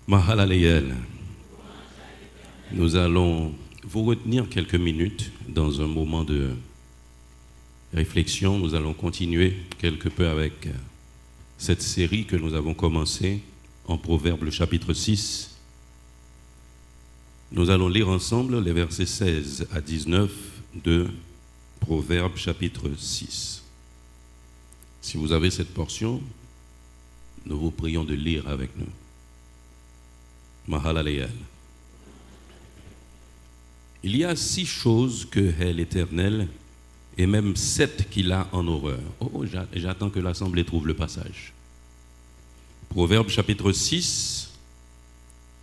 Mahalaleyel. Nous allons vous retenir quelques minutes dans un moment de réflexion. Nous allons continuer quelque peu avec cette série que nous avons commencée en Proverbes, le chapitre 6. Nous allons lire ensemble les versets 16 à 19 de Proverbes, chapitre 6. Si vous avez cette portion, nous vous prions de lire avec nous. Mahalaleyel. Il y a 6 choses que hait l'Éternel, et même 7 qu'il a en horreur. Oh, j'attends que l'Assemblée trouve le passage. Proverbe chapitre 6,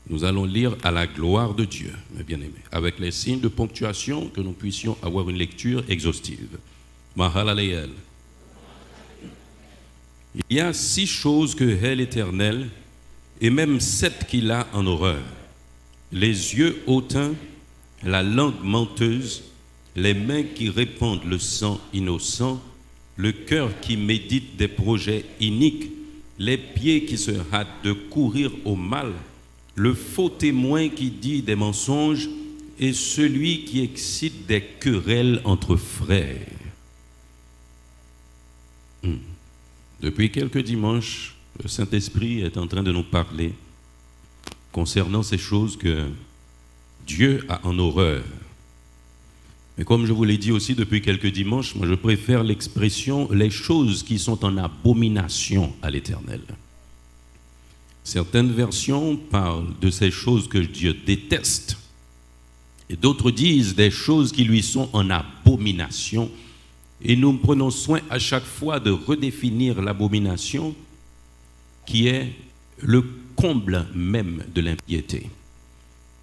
nous allons lire à la gloire de Dieu, mes bien-aimés, avec les signes de ponctuation, que nous puissions avoir une lecture exhaustive. Mahalaleyel. Il y a 6 choses que hait l'Éternel, et même 7 qu'il a en horreur: les yeux hautains, la langue menteuse, les mains qui répandent le sang innocent, le cœur qui médite des projets iniques, les pieds qui se hâtent de courir au mal, le faux témoin qui dit des mensonges et celui qui excite des querelles entre frères. Depuis quelques dimanches, le Saint-Esprit est en train de nous parler concernant ces choses que Dieu a en horreur. Mais comme je vous l'ai dit aussi depuis quelques dimanches, moi je préfère l'expression « les choses qui sont en abomination à l'Éternel ». Certaines versions parlent de ces choses que Dieu déteste, et d'autres disent des choses qui lui sont en abomination. Et nous prenons soin à chaque fois de redéfinir l'abomination, qui est le comble même de l'impiété.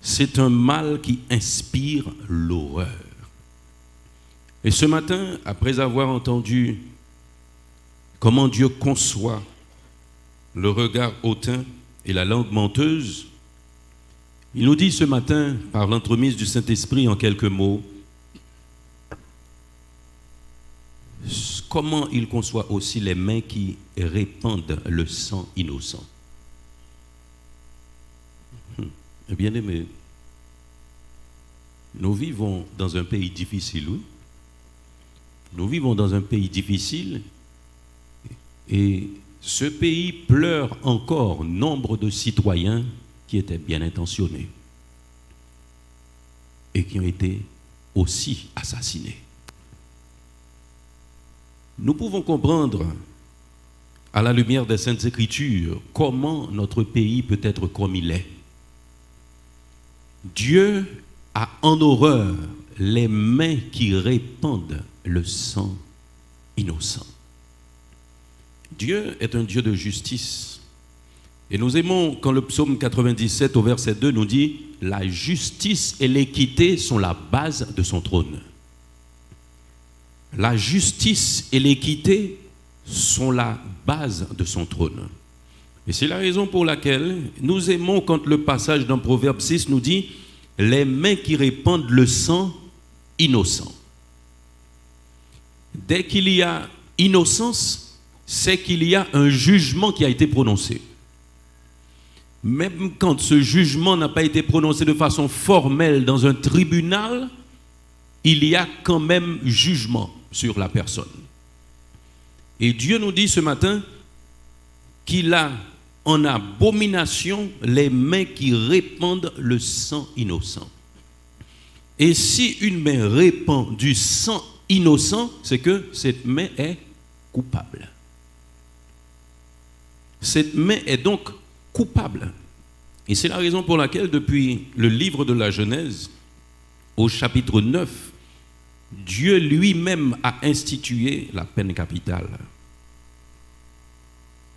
C'est un mal qui inspire l'horreur. Et ce matin, après avoir entendu comment Dieu conçoit le regard hautain et la langue menteuse, il nous dit ce matin, par l'entremise du Saint-Esprit en quelques mots, comment il conçoit aussi les mains qui répandent le sang innocent. Bien aimé, nous vivons dans un pays difficile, oui. Nous vivons dans un pays difficile et ce pays pleure encore nombre de citoyens qui étaient bien intentionnés et qui ont été aussi assassinés. Nous pouvons comprendre, à la lumière des Saintes Écritures, comment notre pays peut être comme il est. Dieu a en horreur les mains qui répandent le sang innocent. Dieu est un Dieu de justice. Et nous aimons quand le psaume 97 au verset 2 nous dit « La justice et l'équité sont la base de son trône ». La justice et l'équité sont la base de son trône. Et c'est la raison pour laquelle nous aimons quand le passage dans Proverbe 6 nous dit « les mains qui répandent le sang innocent ». Dès qu'il y a innocence, c'est qu'il y a un jugement qui a été prononcé. Même quand ce jugement n'a pas été prononcé de façon formelle dans un tribunal, il y a quand même jugement sur la personne. Et Dieu nous dit ce matin qu'il a en abomination les mains qui répandent le sang innocent. Et si une main répand du sang innocent, c'est que cette main est coupable. Cette main est donc coupable. Et c'est la raison pour laquelle, depuis le livre de la Genèse, au chapitre 9, Dieu lui-même a institué la peine capitale.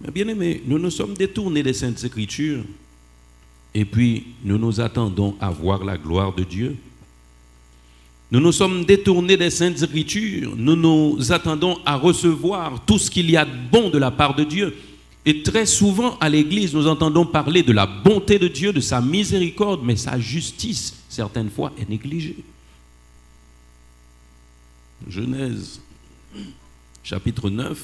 Mais bien aimé, nous nous sommes détournés des Saintes Écritures et puis nous nous attendons à voir la gloire de Dieu. Nous nous sommes détournés des Saintes Écritures, nous nous attendons à recevoir tout ce qu'il y a de bon de la part de Dieu. Et très souvent à l'Église, nous entendons parler de la bonté de Dieu, de sa miséricorde, mais sa justice, certaines fois, est négligée. Genèse, chapitre 9,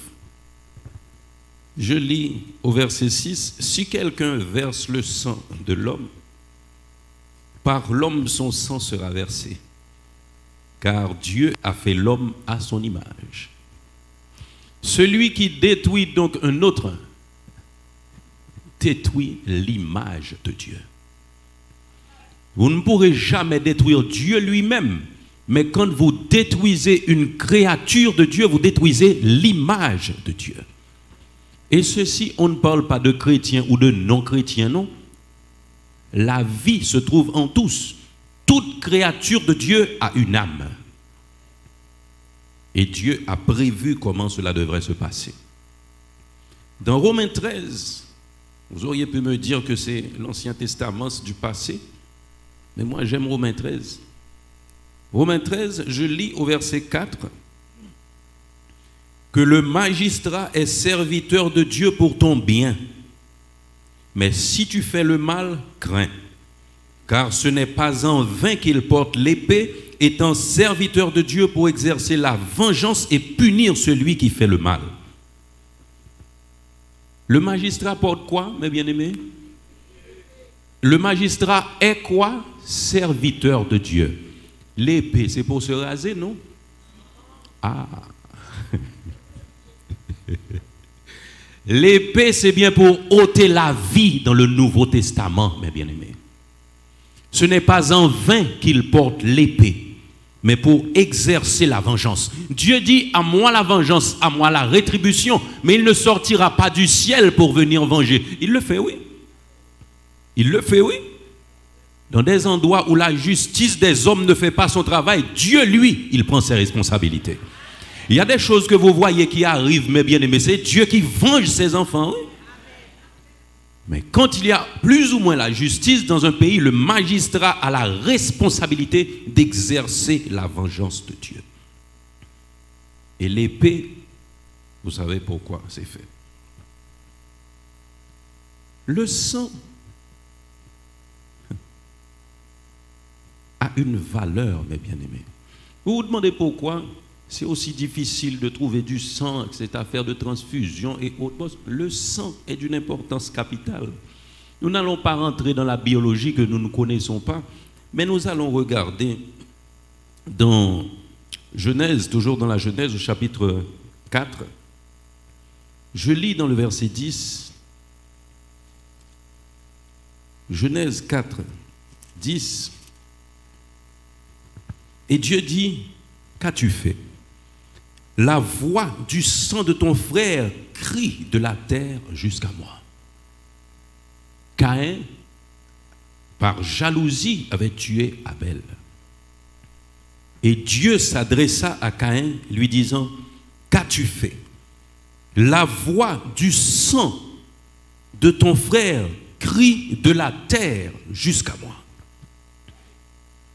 Je lis au verset 6, « Si quelqu'un verse le sang de l'homme, par l'homme son sang sera versé, car Dieu a fait l'homme à son image. Celui qui détruit donc un autre, détruit l'image de Dieu. » Vous ne pourrez jamais détruire Dieu lui-même, mais quand vous détruisez une créature de Dieu, vous détruisez l'image de Dieu. Et ceci, on ne parle pas de chrétiens ou de non-chrétiens, non. La vie se trouve en tous. Toute créature de Dieu a une âme. Et Dieu a prévu comment cela devrait se passer. Dans Romains 13, vous auriez pu me dire que c'est l'Ancien Testament du passé, mais moi j'aime Romains 13. Romains 13, je lis au verset 4, que le magistrat est serviteur de Dieu pour ton bien. Mais si tu fais le mal, crains, car ce n'est pas en vain qu'il porte l'épée, étant serviteur de Dieu pour exercer la vengeance et punir celui qui fait le mal. Le magistrat porte quoi, mes bien-aimés? Le magistrat est quoi? Serviteur de Dieu. L'épée, c'est pour se raser, non? Ah. L'épée, c'est bien pour ôter la vie dans le Nouveau Testament, mes bien-aimés. Ce n'est pas en vain qu'il porte l'épée, mais pour exercer la vengeance. Dieu dit, à moi la vengeance, à moi la rétribution, mais il ne sortira pas du ciel pour venir venger. Il le fait, oui. Il le fait, oui. Dans des endroits où la justice des hommes ne fait pas son travail, Dieu, lui, il prend ses responsabilités. Il y a des choses que vous voyez qui arrivent, mes bien-aimés, c'est Dieu qui venge ses enfants. Oui. Mais quand il y a plus ou moins la justice dans un pays, le magistrat a la responsabilité d'exercer la vengeance de Dieu. Et l'épée, vous savez pourquoi c'est fait. Le sang a une valeur, mes bien-aimés. Vous vous demandez pourquoi c'est aussi difficile de trouver du sang, cette affaire de transfusion et autres. Le sang est d'une importance capitale. Nous n'allons pas rentrer dans la biologie que nous ne connaissons pas, mais nous allons regarder dans Genèse, toujours dans la Genèse au chapitre 4. Je lis dans le verset 10. Genèse 4, 10. Et Dieu dit, qu'as-tu fait? La voix du sang de ton frère crie de la terre jusqu'à moi. Caïn, par jalousie, avait tué Abel. Et Dieu s'adressa à Caïn, lui disant, qu'as-tu fait? La voix du sang de ton frère crie de la terre jusqu'à moi.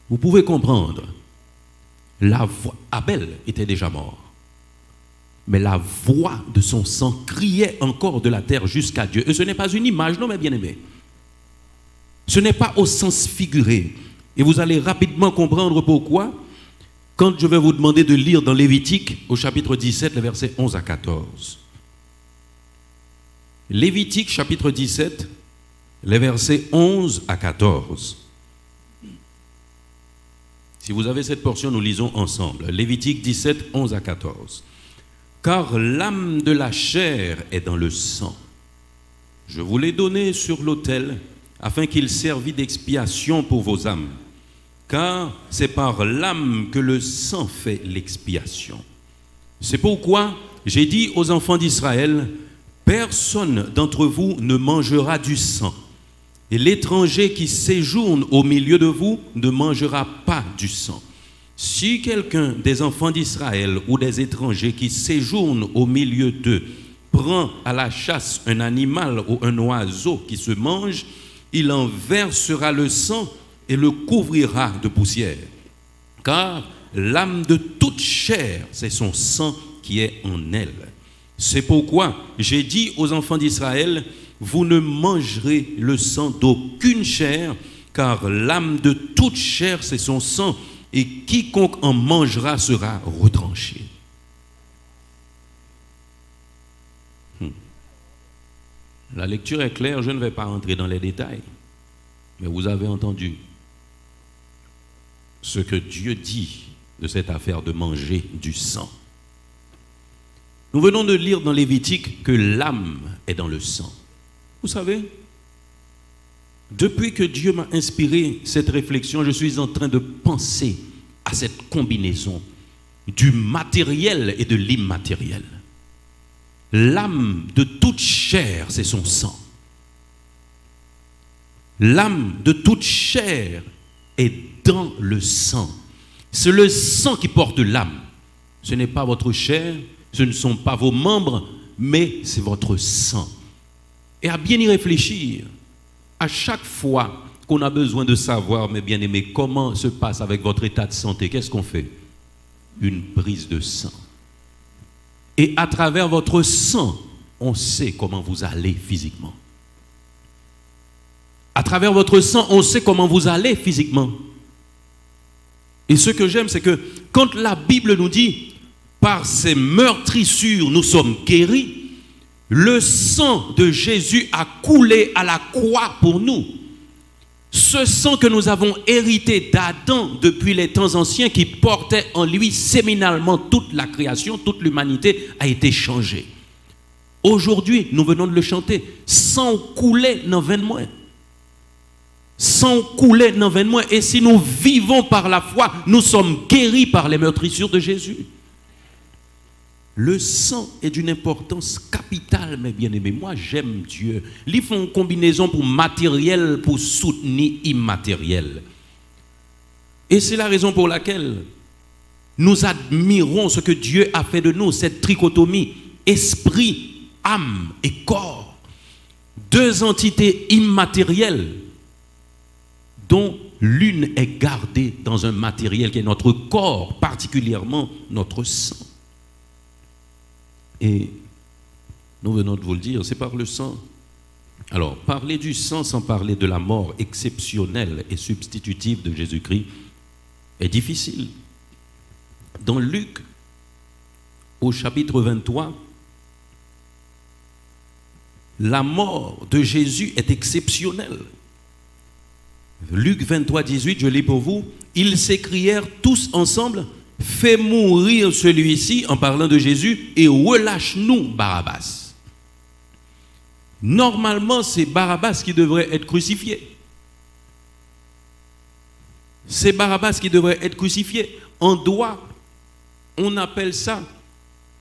Vous pouvez comprendre, la voix, Abel était déjà mort. Mais la voix de son sang criait encore de la terre jusqu'à Dieu. Et ce n'est pas une image, non, mes bien-aimés. Ce n'est pas au sens figuré. Et vous allez rapidement comprendre pourquoi. Quand je vais vous demander de lire dans Lévitique, au chapitre 17, les versets 11 à 14. Lévitique, chapitre 17, les versets 11 à 14. Si vous avez cette portion, nous lisons ensemble. Lévitique 17, 11 à 14. Car l'âme de la chair est dans le sang. Je vous l'ai donné sur l'autel, afin qu'il servît d'expiation pour vos âmes. Car c'est par l'âme que le sang fait l'expiation. C'est pourquoi j'ai dit aux enfants d'Israël, personne d'entre vous ne mangera du sang. Et l'étranger qui séjourne au milieu de vous ne mangera pas du sang. Si quelqu'un des enfants d'Israël ou des étrangers qui séjournent au milieu d'eux prend à la chasse un animal ou un oiseau qui se mange, il en versera le sang et le couvrira de poussière. Car l'âme de toute chair, c'est son sang qui est en elle. C'est pourquoi j'ai dit aux enfants d'Israël, vous ne mangerez le sang d'aucune chair, car l'âme de toute chair, c'est son sang, et quiconque en mangera sera retranché. La lecture est claire, je ne vais pas entrer dans les détails. Mais vous avez entendu ce que Dieu dit de cette affaire de manger du sang. Nous venons de lire dans Lévitique que l'âme est dans le sang. Vous savez, depuis que Dieu m'a inspiré cette réflexion, je suis en train de penser à cette combinaison du matériel et de l'immatériel. L'âme de toute chair, c'est son sang. L'âme de toute chair est dans le sang. C'est le sang qui porte l'âme. Ce n'est pas votre chair, ce ne sont pas vos membres, mais c'est votre sang. Et à bien y réfléchir, à chaque fois qu'on a besoin de savoir, mes bien-aimés, comment se passe avec votre état de santé, qu'est-ce qu'on fait? Une prise de sang. Et à travers votre sang, on sait comment vous allez physiquement. À travers votre sang, on sait comment vous allez physiquement. Et ce que j'aime, c'est que quand la Bible nous dit, par ses meurtrissures, nous sommes guéris, le sang de Jésus a coulé à la croix pour nous. Ce sang que nous avons hérité d'Adam depuis les temps anciens, qui portait en lui séminalement toute la création, toute l'humanité, a été changé. Aujourd'hui, nous venons de le chanter, sang coulé dans veine moins. Sang coulé dans veine moins. Et si nous vivons par la foi, nous sommes guéris par les meurtrissures de Jésus. Le sang est d'une importance capitale, mes bien-aimés. Moi, j'aime Dieu. Ils font une combinaison pour matériel, pour soutenir immatériel. Et c'est la raison pour laquelle nous admirons ce que Dieu a fait de nous, cette trichotomie, esprit, âme et corps. Deux entités immatérielles dont l'une est gardée dans un matériel qui est notre corps, particulièrement notre sang. Et nous venons de vous le dire, c'est par le sang. Alors, parler du sang sans parler de la mort exceptionnelle et substitutive de Jésus-Christ est difficile. Dans Luc, au chapitre 23, la mort de Jésus est exceptionnelle. Luc 23, 18, je lis pour vous. Ils s'écrièrent tous ensemble, « Fais mourir celui-ci » en parlant de Jésus, « et relâche-nous Barabbas ». Normalement, c'est Barabbas qui devrait être crucifié. C'est Barabbas qui devrait être crucifié. En droit, on appelle ça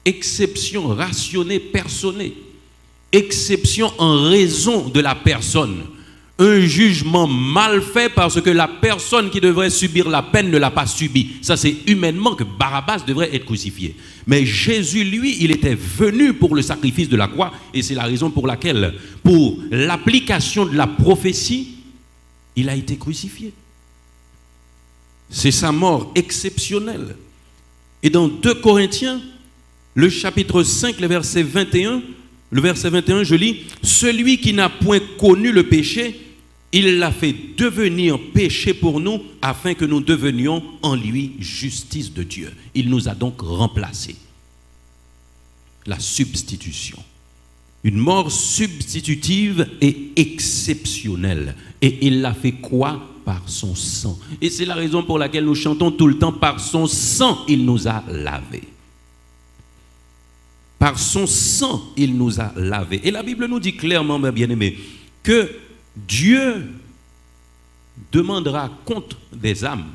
exception rationnée personnée. Exception en raison de la personne. Un jugement mal fait parce que la personne qui devrait subir la peine ne l'a pas subi. Ça, c'est humainement que Barabbas devrait être crucifié. Mais Jésus, lui, il était venu pour le sacrifice de la croix. Et c'est la raison pour laquelle, pour l'application de la prophétie, il a été crucifié. C'est sa mort exceptionnelle. Et dans 2 Corinthiens, le chapitre 5, le verset 21, je lis, « Celui qui n'a point connu le péché, il l'a fait devenir péché pour nous, afin que nous devenions en lui justice de Dieu. » Il nous a donc remplacés. La substitution. Une mort substitutive et exceptionnelle. Et il l'a fait quoi? Par son sang. Et c'est la raison pour laquelle nous chantons tout le temps, par son sang, il nous a lavés. Par son sang, il nous a lavés. Et la Bible nous dit clairement, mes bien-aimés, que Dieu demandera compte des âmes.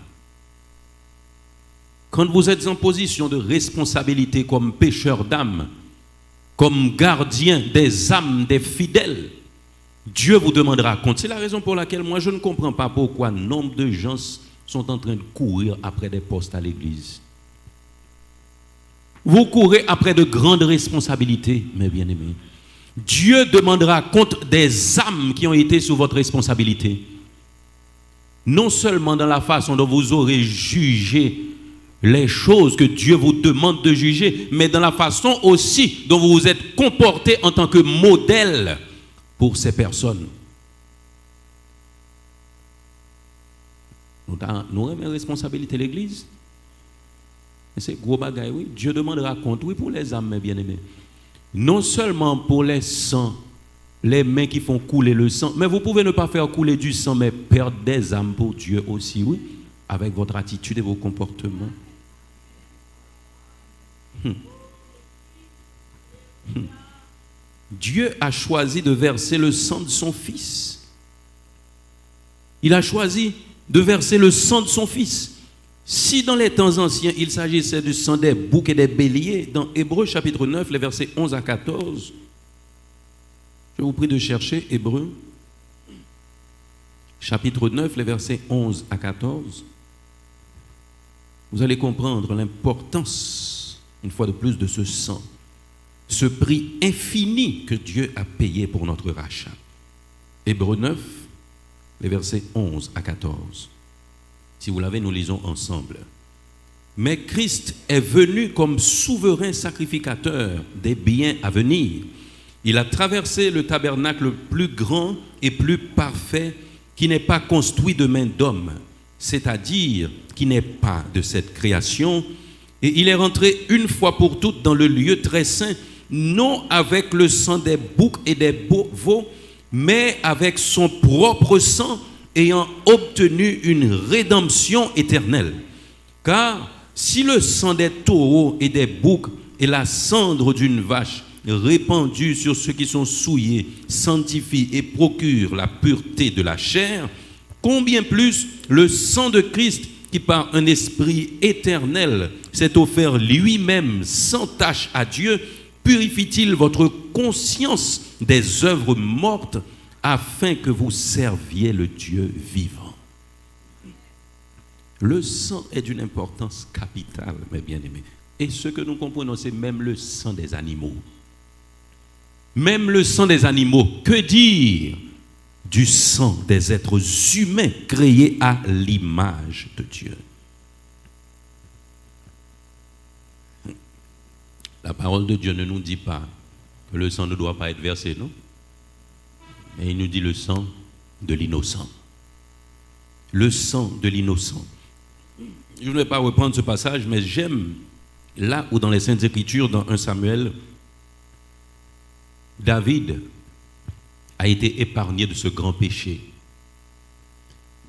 Quand vous êtes en position de responsabilité comme pécheur d'âmes, comme gardien des âmes des fidèles, Dieu vous demandera compte. C'est la raison pour laquelle moi je ne comprends pas pourquoi nombre de gens sont en train de courir après des postes à l'église. Vous courez après de grandes responsabilités, mes bien-aimés. Dieu demandera compte des âmes qui ont été sous votre responsabilité. Non seulement dans la façon dont vous aurez jugé les choses que Dieu vous demande de juger, mais dans la façon aussi dont vous vous êtes comporté en tant que modèle pour ces personnes. Nous avons une responsabilité de l'Église. C'est gros bagaille, oui. Dieu demandera compte, oui, pour les âmes, mes bien-aimés. Non seulement pour les sangs les mains qui font couler le sang. Mais vous pouvez ne pas faire couler du sang, mais perdre des âmes pour Dieu aussi, oui, avec votre attitude et vos comportements. Dieu a choisi de verser le sang de son Fils. Il a choisi de verser le sang de son Fils. Si dans les temps anciens, il s'agissait du sang des boucs et des béliers, dans Hébreux chapitre 9, les versets 11 à 14, je vous prie de chercher Hébreux chapitre 9, les versets 11 à 14. Vous allez comprendre l'importance, une fois de plus, de ce sang. Ce prix infini que Dieu a payé pour notre rachat. Hébreux 9, les versets 11 à 14. Si vous l'avez, nous lisons ensemble. Mais Christ est venu comme souverain sacrificateur des biens à venir. Il a traversé le tabernacle plus grand et plus parfait qui n'est pas construit de main d'homme, c'est-à-dire qui n'est pas de cette création. Et il est rentré une fois pour toutes dans le lieu très saint, non avec le sang des boucs et des veaux, mais avec son propre sang, ayant obtenu une rédemption éternelle. Car si le sang des taureaux et des boucs et la cendre d'une vache répandue sur ceux qui sont souillés sanctifie et procure la pureté de la chair, combien plus le sang de Christ qui par un esprit éternel s'est offert lui-même sans tache à Dieu, purifie-t-il votre conscience des œuvres mortes afin que vous serviez le Dieu vivant. Le sang est d'une importance capitale, mes bien-aimés. Et ce que nous comprenons, c'est même le sang des animaux. Même le sang des animaux. Que dire du sang des êtres humains créés à l'image de Dieu? La parole de Dieu ne nous dit pas que le sang ne doit pas être versé, non? Et il nous dit le sang de l'innocent. Le sang de l'innocent. Je ne vais pas reprendre ce passage, mais j'aime là où dans les Saintes Écritures, dans 1 Samuel, David a été épargné de ce grand péché.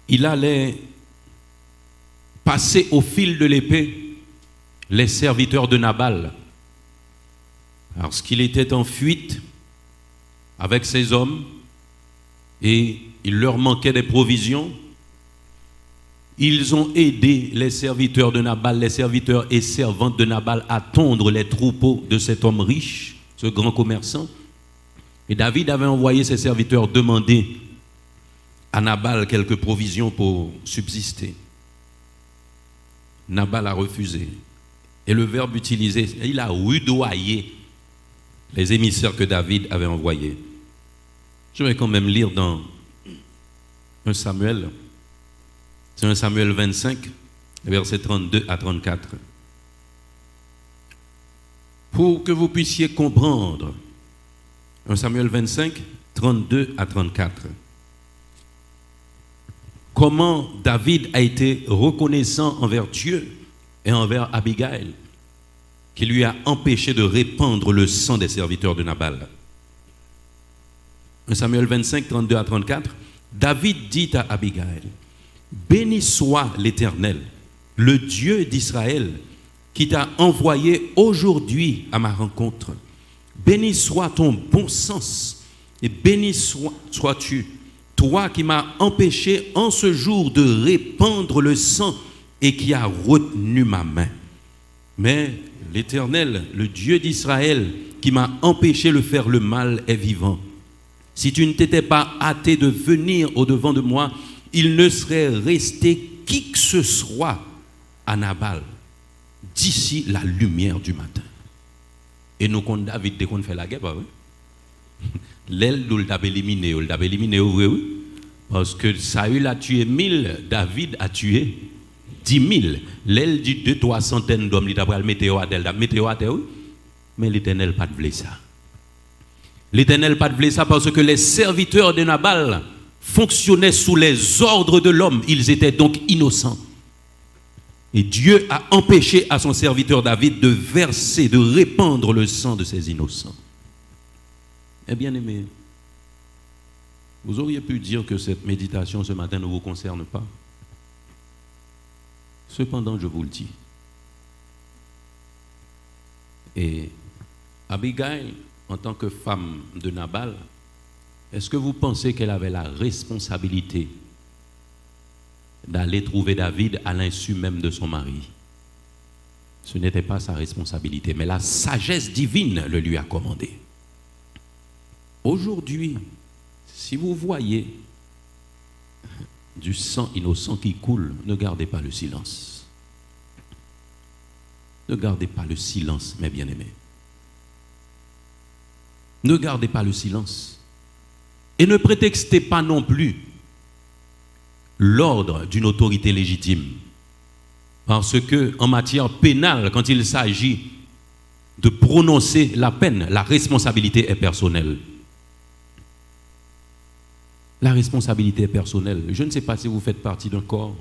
Il allait passer au fil de l'épée les serviteurs de Nabal, parce qu'il était en fuite avec ses hommes et il leur manquait des provisions. Ils ont aidé les serviteurs de Nabal, les serviteurs et servantes de Nabal à tondre les troupeaux de cet homme riche, ce grand commerçant. Et David avait envoyé ses serviteurs demander à Nabal quelques provisions pour subsister. Nabal a refusé. Et le verbe utilisé, il a rudoyé les émissaires que David avait envoyés. Je vais quand même lire dans 1 Samuel. C'est 1 Samuel 25, versets 32 à 34. Pour que vous puissiez comprendre, 1 Samuel 25, 32 à 34. Comment David a été reconnaissant envers Dieu et envers Abigail, qui lui a empêché de répandre le sang des serviteurs de Nabal. 1 Samuel 25, 32 à 34. David dit à Abigail: béni soit l'Éternel, le Dieu d'Israël, qui t'a envoyé aujourd'hui à ma rencontre. Béni soit ton bon sens, et béni sois-tu, toi qui m'as empêché en ce jour de répandre le sang et qui a retenu ma main. Mais l'Éternel, le Dieu d'Israël, qui m'a empêché de faire le mal, est vivant. Si tu ne t'étais pas hâté de venir au-devant de moi, il ne serait resté qui que ce soit à Nabal d'ici la lumière du matin. Et nous, quand David, dès qu'on fait la guerre, oui? L'aile nous l'a éliminé, oui? Parce que Saül a tué 1000, David a tué 10 000. L'aile dit 200-300 centaines d'hommes, il a pris le météo à terre, oui? Mais l'Éternel pas de voulu ça. L'Éternel pas de voulu ça parce que les serviteurs de Nabal fonctionnaient sous les ordres de l'homme. Ils étaient donc innocents. Et Dieu a empêché à son serviteur David de verser, de répandre le sang de ces innocents. Eh bien aimé, Vous auriez pu dire que cette méditation ce matin ne vous concerne pas. Cependant, je vous le dis. Et Abigail, en tant que femme de Nabal, est-ce que vous pensez qu'elle avait la responsabilité d'aller trouver David à l'insu même de son mari? Ce n'était pas sa responsabilité, mais la sagesse divine le lui a commandé. Aujourd'hui, si vous voyez du sang innocent qui coule, ne gardez pas le silence. Ne gardez pas le silence, mes bien-aimés. Ne gardez pas le silence. Et ne prétextez pas non plus l'ordre d'une autorité légitime. Parce que en matière pénale, quand il s'agit de prononcer la peine, la responsabilité est personnelle. La responsabilité est personnelle. Je ne sais pas si vous faites partie d'un corps,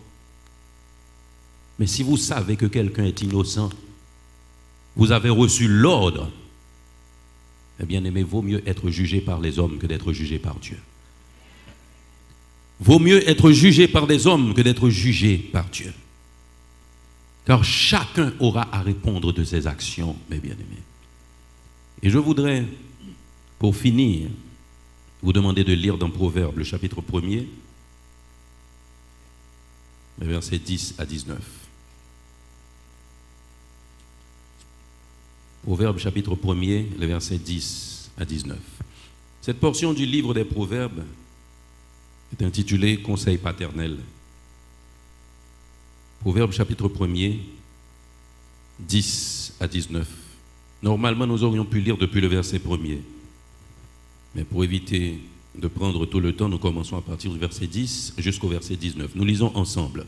mais si vous savez que quelqu'un est innocent, vous avez reçu l'ordre, eh bien, aimé, vaut mieux être jugé par les hommes que d'être jugé par Dieu. Vaut mieux être jugé par des hommes que d'être jugé par Dieu. Car chacun aura à répondre de ses actions, mes bien-aimés. Et je voudrais, pour finir, vous demander de lire dans Proverbes, le chapitre 1er, les versets 10 à 19. Proverbes, chapitre 1er, les versets 10 à 19. Cette portion du livre des Proverbes est intitulée « Conseil paternel ». Proverbe chapitre 1er, 10 à 19. Normalement, nous aurions pu lire depuis le verset 1er. Mais pour éviter de prendre tout le temps, nous commençons à partir du verset 10 jusqu'au verset 19. Nous lisons ensemble.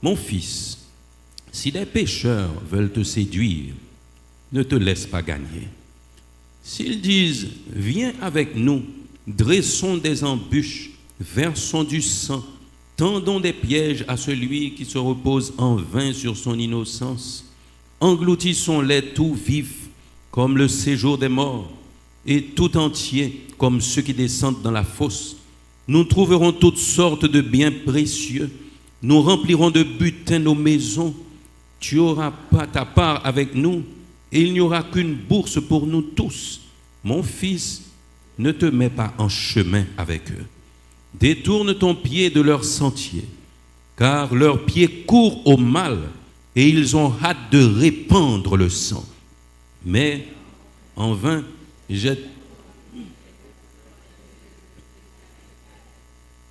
Mon fils, si des pécheurs veulent te séduire, ne te laisse pas gagner. S'ils disent, viens avec nous, dressons des embûches, versons du sang, tendons des pièges à celui qui se repose en vain sur son innocence. Engloutissons-les tout vifs comme le séjour des morts et tout entier comme ceux qui descendent dans la fosse. Nous trouverons toutes sortes de biens précieux. Nous remplirons de butin nos maisons. Tu auras pas ta part avec nous et il n'y aura qu'une bourse pour nous tous. Mon fils, ne te mets pas en chemin avec eux. Détourne ton pied de leur sentier, car leurs pieds courent au mal et ils ont hâte de répandre le sang. Mais en vain,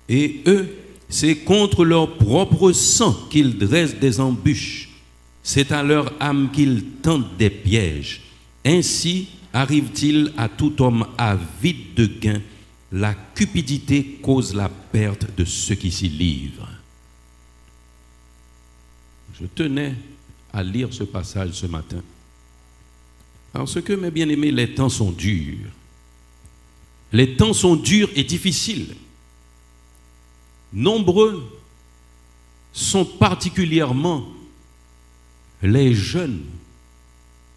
et eux, c'est contre leur propre sang qu'ils dressent des embûches. C'est à leur âme qu'ils tentent des pièges. Ainsi arrive-t-il à tout homme avide de gain. La cupidité cause la perte de ceux qui s'y livrent. Je tenais à lire ce passage ce matin. Parce que, mes bien-aimés, les temps sont durs. Les temps sont durs et difficiles. Nombreux sont particulièrement les jeunes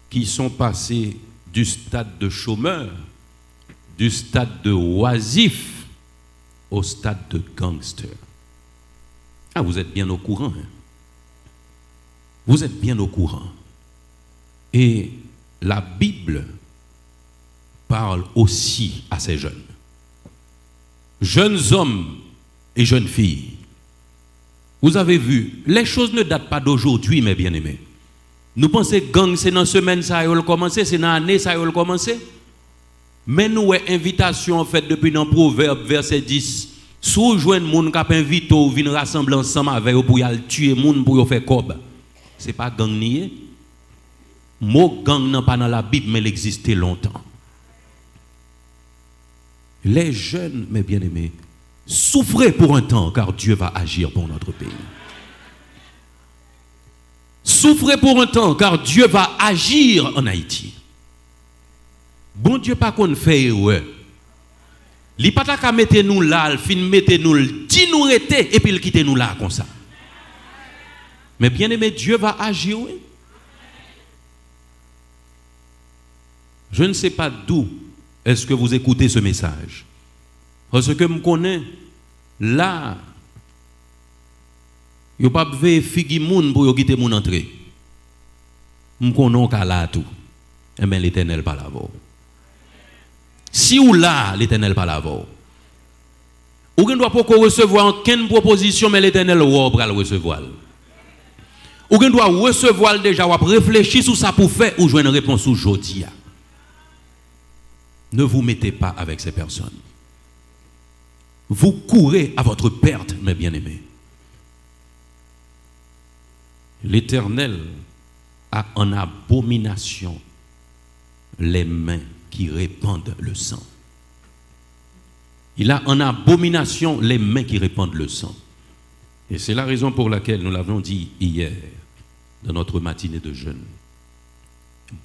qui sont passés du stade de chômeur, du stade de oisif au stade de gangster. Ah, vous êtes bien au courant. Hein? Vous êtes bien au courant. Et la Bible parle aussi à ces jeunes. Jeunes hommes et jeunes filles. Vous avez vu, les choses ne datent pas d'aujourd'hui, mes bien-aimés. Nous pensons que gang, c'est dans la semaine, ça a commencé, c'est dans l'année, ça a commencé. Mais nous avons une invitation faite depuis dans Proverbe, verset 10. Si vous jouez un monde qui a invité ou vient rassembler ensemble avec vous pour y tuer monde pour y faire cob. Ce n'est pas gang nié. Le mot gang n'est pas dans la Bible, mais il existait longtemps. Les jeunes, mes bien-aimés, souffrez pour un temps, car Dieu va agir pour notre pays. Souffrez pour un temps, car Dieu va agir en Haïti. Bon Dieu, pas qu'on fait erreur. Li pas ta mettre nous là, fin mettre nous, dit nous rester et puis il quitte nous là comme ça. Mais bien aimé, Dieu va agir. Oui. Je ne sais pas d'où est-ce que vous écoutez ce message. Parce que je connais, là, il n'y a pas de figi moun pour quitter mon entrée. Je connais qu'à là tout. Eh bien, l'Éternel pas là. Si ou là, l'Éternel pas là. Ou ne doit pas recevoir aucune proposition, mais l'Éternel va le recevoir. Ou ne doit recevoir déjà, ou réfléchir sur ça pour faire, ou jouer une réponse aujourd'hui. Ne vous mettez pas avec ces personnes. Vous courez à votre perte, mes bien-aimés. L'Éternel a en abomination les mains qui répandent le sang. Il a en abomination les mains qui répandent le sang. Et c'est la raison pour laquelle nous l'avons dit hier, dans notre matinée de jeûne.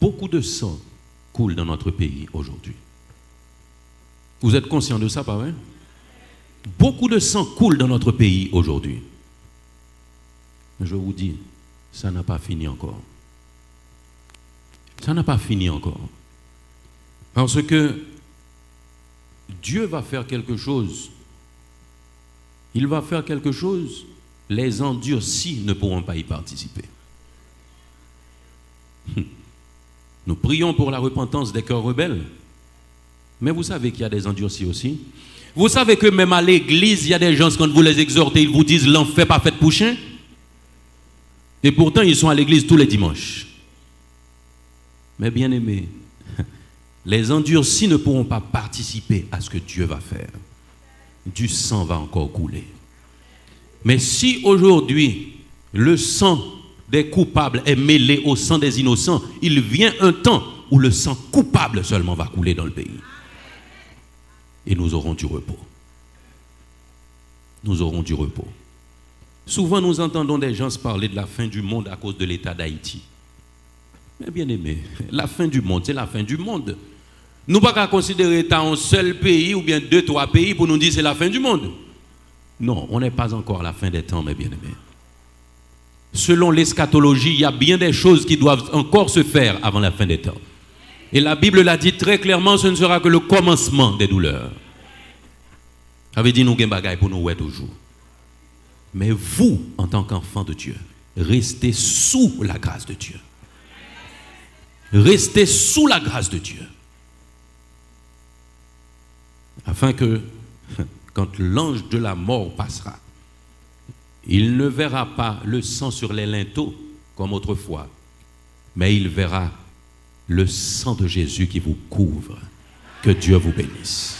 Beaucoup de sang coule dans notre pays aujourd'hui. Vous êtes conscient de ça, pas vrai? Beaucoup de sang coule dans notre pays aujourd'hui. Je vous dis, ça n'a pas fini encore. Ça n'a pas fini encore. Parce que Dieu va faire quelque chose. Il va faire quelque chose. Les endurcis ne pourront pas y participer. Nous prions pour la repentance des cœurs rebelles. Mais vous savez qu'il y a des endurcis aussi. Vous savez que même à l'église, il y a des gens, quand vous les exhortez, ils vous disent l'enfer pas fait pour chien. Et pourtant, ils sont à l'église tous les dimanches. Mais bien aimés, les endurcis ne pourront pas participer à ce que Dieu va faire. Du sang va encore couler. Mais si aujourd'hui, le sang des coupables est mêlé au sang des innocents, il vient un temps où le sang coupable seulement va couler dans le pays. Et nous aurons du repos. Nous aurons du repos. Souvent, nous entendons des gens se parler de la fin du monde à cause de l'état d'Haïti. Mais bien aimé, la fin du monde, c'est la fin du monde. Nous ne pouvons pas considérer un seul pays ou bien 2-3 pays pour nous dire que c'est la fin du monde. Non, on n'est pas encore à la fin des temps, mes bien-aimés. Selon l'eschatologie, il y a bien des choses qui doivent encore se faire avant la fin des temps. Et la Bible l'a dit très clairement, ce ne sera que le commencement des douleurs. Ça veut dire nous avons des bagailles pour nous ouais toujours. Mais vous, en tant qu'enfant de Dieu, restez sous la grâce de Dieu. Restez sous la grâce de Dieu. Afin que, quand l'ange de la mort passera, il ne verra pas le sang sur les linteaux comme autrefois, mais il verra le sang de Jésus qui vous couvre. Que Dieu vous bénisse.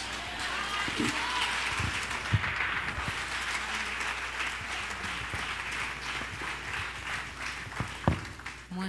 Moi.